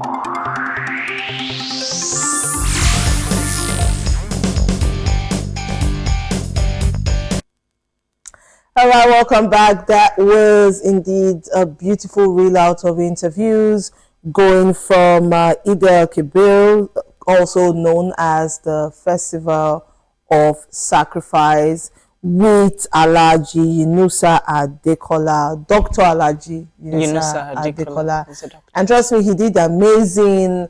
All right, welcome back. That was indeed a beautiful readout of interviews going from Eid al-Kabir, also known as the Festival of Sacrifice, with Alhaji Yunusa Adekola, Dr. Alhaji Yunusa Adekola. And trust me, he did amazing.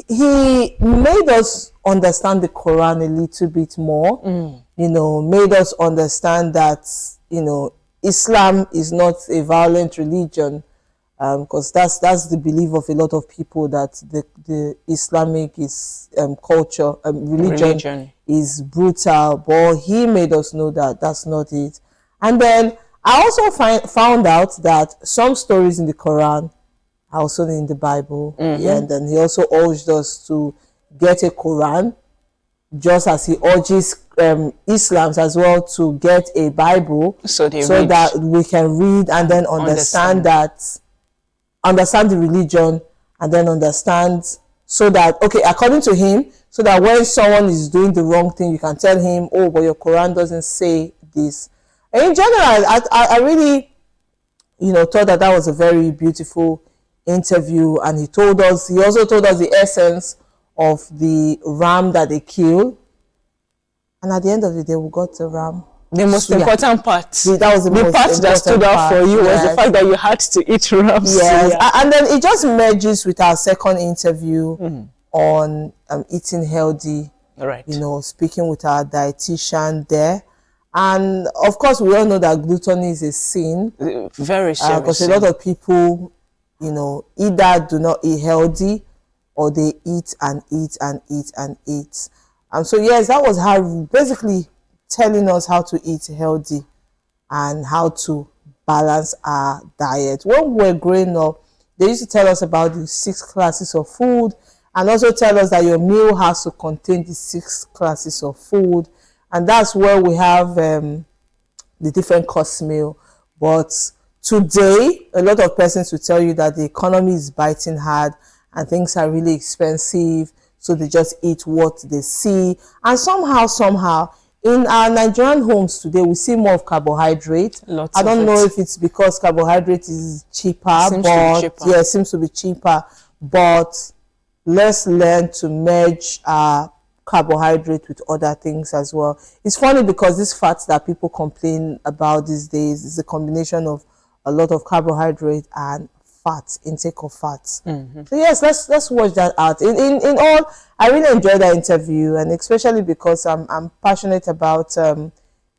He made us understand the Quran a little bit more, made us understand that, Islam is not a violent religion, because that's the belief of a lot of people, that the Islamic culture, religion is brutal. But he made us know that that's not it. And then I also found out that some stories in the Quran are also in the Bible. Yeah, and then he also urged us to get a Quran, just as he urges Islams as well to get a Bible, so that we can read and then understand the religion, and then understand, so that, okay, according to him, so that when someone is doing the wrong thing, you can tell him, oh, but your Quran doesn't say this. And in general, I really, thought that was a very beautiful interview. And he also told us the essence of the ram that they killed. And at the end of the day, we got the ram. The most important part. That was the part that stood out for you, was the fact that you had to eat rams. Yes, and then it just merges with our second interview on eating healthy. Right. Speaking with our dietitian there. And of course, we all know that gluttony is a sin. Very serious. Because a lot of people, either do not eat healthy, or they eat and eat and eat and eat. And so, yes, that was how, basically telling us how to eat healthy and how to balance our diet. When we were growing up, they used to tell us about the 6 classes of food, and also tell us that your meal has to contain the 6 classes of food. And that's where we have the different course meal. But today, a lot of persons will tell you that the economy is biting hard and things are really expensive, so they just eat what they see. And somehow, in our Nigerian homes today, we see more of carbohydrate. I don't know if it's because carbohydrate is cheaper, it seems to be cheaper. But let's learn to merge carbohydrate with other things as well. It's funny because this fat that people complain about these days is a combination of a lot of carbohydrate and intake of fats. So yes, let's watch that out. In all, I really enjoyed that interview, and especially because I'm passionate about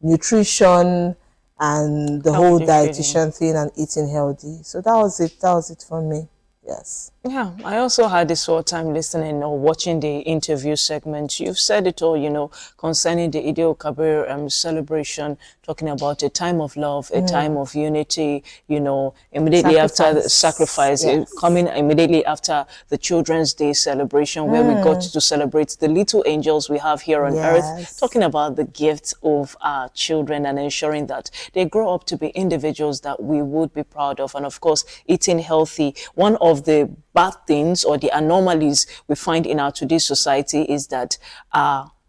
nutrition and the whole dietitian thing and eating healthy. So that was it for me. Yes. Yeah, I also had this short time listening or watching the interview segment. You've said it all, concerning the Eid al-Kabir celebration, talking about a time of love, a time of unity, immediately after the sacrifice, coming immediately after the Children's Day celebration, where we got to celebrate the little angels we have here on earth, talking about the gifts of our children and ensuring that they grow up to be individuals that we would be proud of. And of course, eating healthy. One of the bad things or the anomalies we find in our today's society is that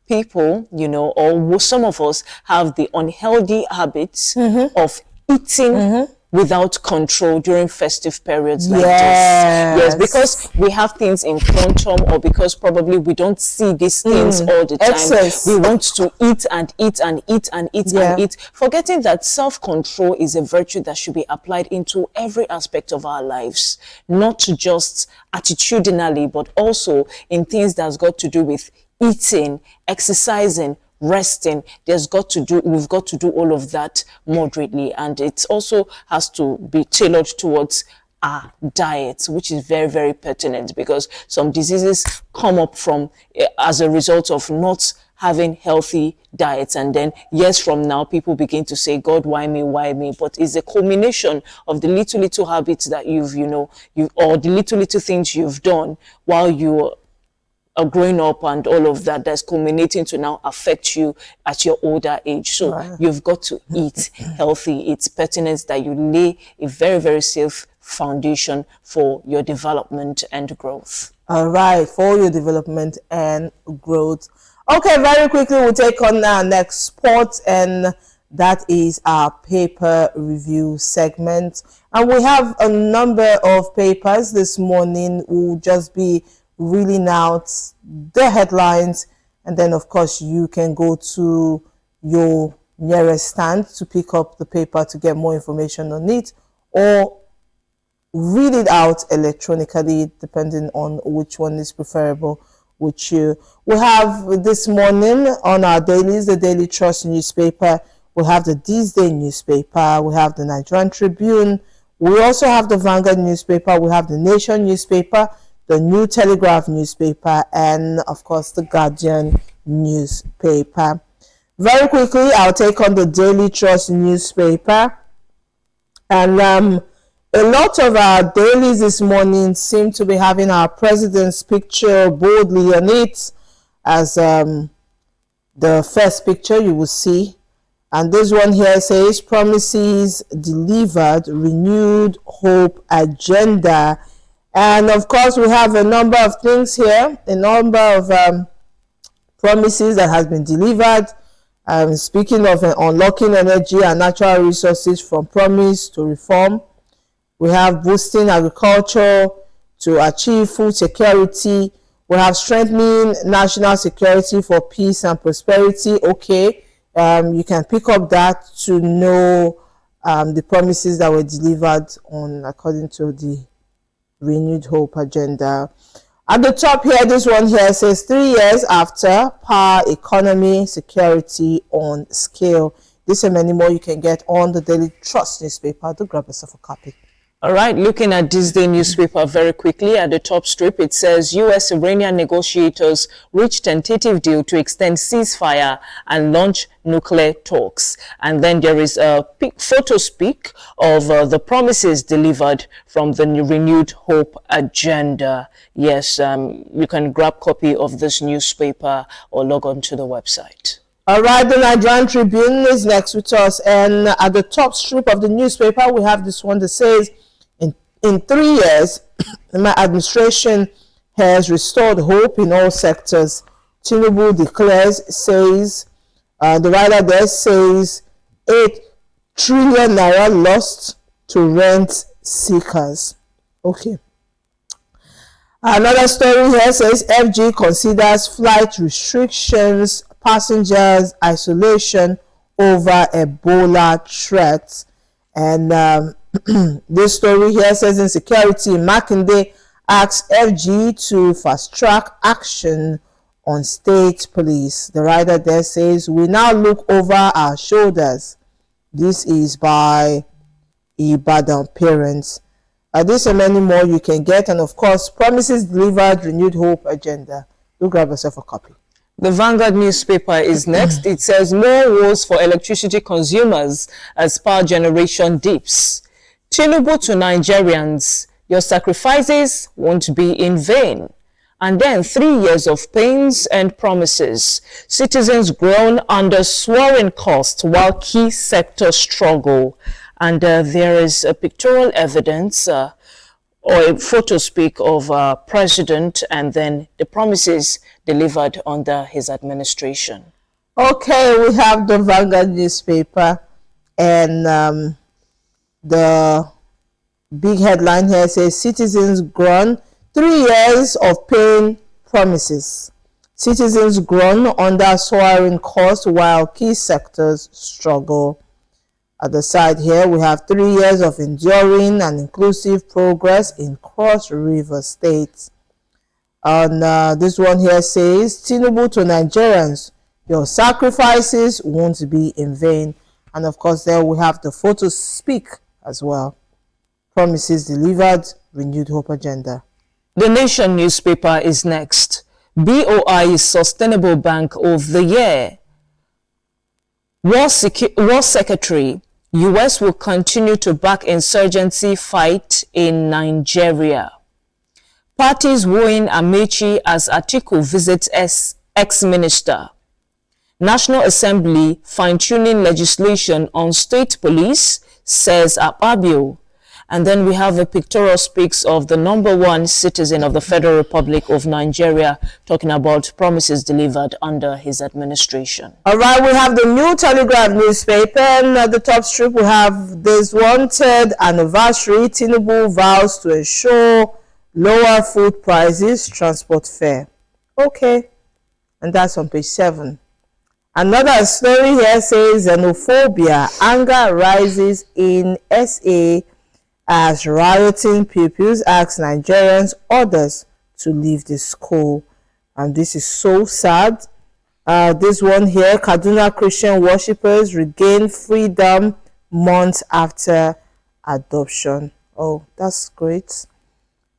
people, or some of us have the unhealthy habits of eating without control during festive periods like this. Yes, because we have things in quantum, or because probably we don't see these things all the time. Excess. We want to eat and eat and eat and eat and eat, forgetting that self-control is a virtue that should be applied into every aspect of our lives, not just attitudinally, but also in things that's got to do with eating, exercising, resting. We've got to do all of that moderately, and it also has to be tailored towards our diet, which is very, very pertinent, because some diseases come up from as a result of not having healthy diets. And then years from now, people begin to say, God, why me, why me? But it's a culmination of the little habits that or the little things you've done while you are growing up and all of that, that's culminating to now affect you at your older age. So you've got to eat healthy. It's pertinent that you lay a very, very safe foundation for your development and growth. All right, for your development and growth. Okay, very quickly we'll take on our next sport, and that is our paper review segment. And we have a number of papers this morning. We'll just be reading out the headlines, and then of course you can go to your nearest stand to pick up the paper to get more information on it, or read it out electronically depending on which one is preferable with you. We have this morning on our dailies the Daily Trust newspaper, we have the These Day newspaper, we have the Nigerian Tribune, we also have the Vanguard newspaper, we have the Nation newspaper, the New Telegraph newspaper, and of course the Guardian newspaper. Very quickly, I'll take on the Daily Trust newspaper, and a lot of our dailies this morning seem to be having our president's picture boldly on it as the first picture you will see. And this one here says, promises delivered, renewed hope agenda. And of course, we have a number of things here, a number of promises that has been delivered. Speaking of unlocking energy and natural resources from promise to reform, we have boosting agriculture to achieve food security. We have strengthening national security for peace and prosperity. Okay, you can pick up that to know the promises that were delivered on according to the renewed hope agenda. At the top here, this one here says 3 years after, power, economy, security on scale. This and many more you can get on the Daily Trust newspaper. Do grab yourself a copy. All right, looking at this day newspaper very quickly, at the top strip, it says U.S.-Iranian negotiators reach tentative deal to extend ceasefire and launch nuclear talks. And then there is a photo speak of the promises delivered from the renewed hope agenda. Yes, you can grab copy of this newspaper or log on to the website. All right, the Nigerian Tribune is next with us. And at the top strip of the newspaper, we have this one that says, in 3 years, my administration has restored hope in all sectors. Tinubu declares, says, the writer there says, 8 trillion naira lost to rent seekers. Okay. Another story here says, FG considers flight restrictions, passengers isolation over Ebola threat. And this story here says, insecurity, Makinde asks FG to fast-track action on state police. The writer there says, we now look over our shoulders. This is by Ibadan parents. This and many more you can get. And of course, promises delivered, renewed hope agenda. Do grab yourself a copy. The Vanguard newspaper is next. It says, more woes for electricity consumers as power generation dips. Tinubu to Nigerians, your sacrifices won't be in vain. And then 3 years of pains and promises. Citizens groan under soaring costs while key sectors struggle. And there is a pictorial evidence or a photo speak of President and then the promises delivered under his administration. Okay, we have the Vanguard newspaper, and the big headline here says, citizens groan, 3 years of pain promises. Citizens groan under soaring costs while key sectors struggle. At the side here, we have 3 years of enduring and inclusive progress in Cross River State. And this one here says, Tinubu to Nigerians, your sacrifices won't be in vain. And of course, there we have the photo speak as well. Promises delivered, renewed hope agenda. The Nation newspaper is next. BOI is Sustainable Bank of the Year. War Secretary, U.S. will continue to back insurgency fight in Nigeria. Parties wooing Amechi as Atiku visits ex-minister. National Assembly fine-tuning legislation on state police, says Akpabio. And then we have a pictorial speaks of the #1 citizen of the Federal Republic of Nigeria, talking about promises delivered under his administration. All right, we have the New Telegraph newspaper, and at the top strip we have this one third anniversary. Tinubu vows to ensure lower food prices, transport fare. Okay, and that's on page 7. Another story here says xenophobia, anger rises in SA as rioting pupils ask Nigerians others to leave the school. And this is so sad. This one here, Kaduna Christian worshippers regain freedom months after adoption. Oh, that's great.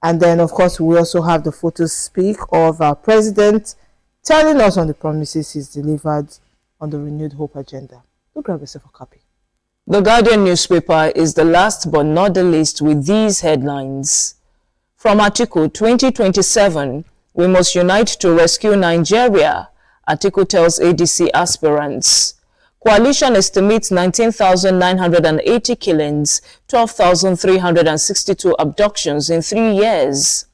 And then, of course, we also have the photos speak of our president telling us on the promises he's delivered on the Renewed Hope agenda. Do grab yourself a copy. The Guardian newspaper is the last but not the least with these headlines. From Article 2027, we must unite to rescue Nigeria, Atiku tells ADC aspirants. Coalition estimates 19,980 killings, 12,362 abductions in 3 years.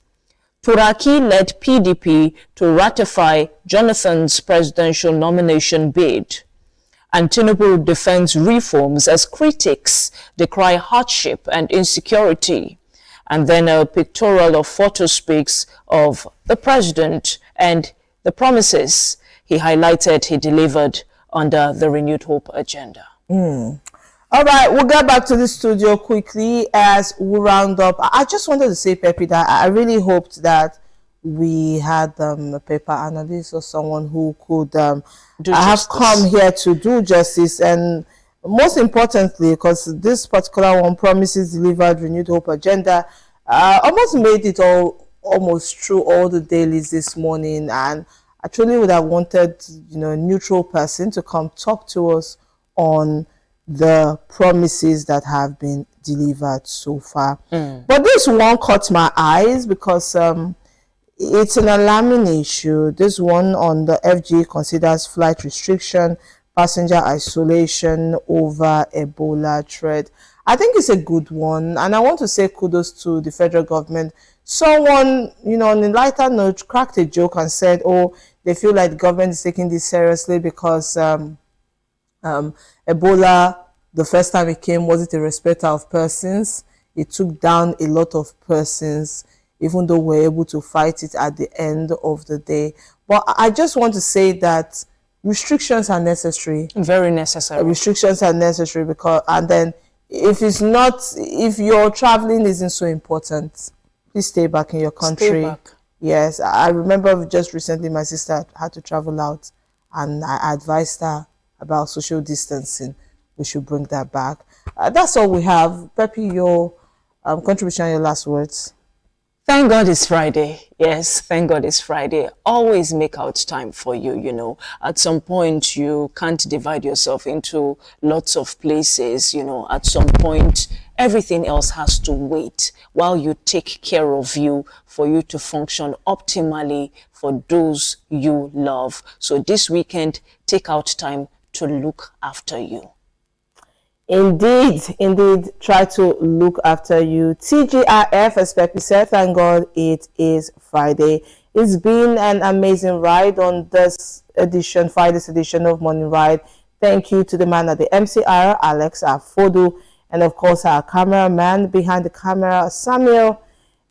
Turaki led PDP to ratify Jonathan's presidential nomination bid. And Tinubu defends reforms as critics decry hardship and insecurity. And then a pictorial of photo speaks of the president and the promises he highlighted he delivered under the Renewed Hope agenda. All right, we'll get back to the studio quickly as we round up. I just wanted to say, Pepe, that I really hoped that we had a paper analyst or someone who could have come here to do justice, and most importantly, because this particular one, promises delivered, Renewed Hope agenda, almost made it almost through all the dailies this morning, and I truly would have wanted, a neutral person to come talk to us on the promises that have been delivered so far. But this one caught my eyes because it's an alarming issue. This one on the FG considers flight restriction, passenger isolation over Ebola threat. I think it's a good one, and I want to say kudos to the federal government. Someone, on a lighter note, cracked a joke and said, oh, they feel like the government is taking this seriously because Ebola, the first time it came, wasn't a respecter of persons. It took down a lot of persons, even though we're able to fight it at the end of the day. But I just want to say that restrictions are necessary. Very necessary. Restrictions are necessary because, and then if your traveling isn't so important, please stay back in your country. Stay back. Yes, I remember just recently my sister had to travel out, and I advised her about social distancing. We should bring that back. That's all we have. Pepe, your contribution, your last words. Thank God it's Friday. Yes, thank God it's Friday. Always make out time for you, At some point, you can't divide yourself into lots of places, At some point, everything else has to wait while you take care of you for you to function optimally for those you love. So this weekend, take out time to look after you. Indeed, try to look after you. TGIF, as Pepe said, thank God it is Friday. It's been an amazing ride on this edition, Friday's edition of Morning Ride. Thank you to the man at the MCR, Alex Afodu, and of course our cameraman behind the camera, Samuel,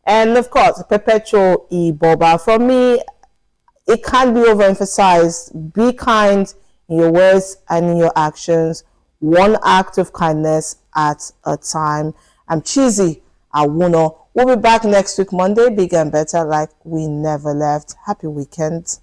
and of course Perpetual Iboba. For me, it can't be overemphasized. Be kind in your words and in your actions. One act of kindness at a time. I'm Cheesy Awuno. We'll be back next week, Monday, bigger and better, like we never left. Happy weekend.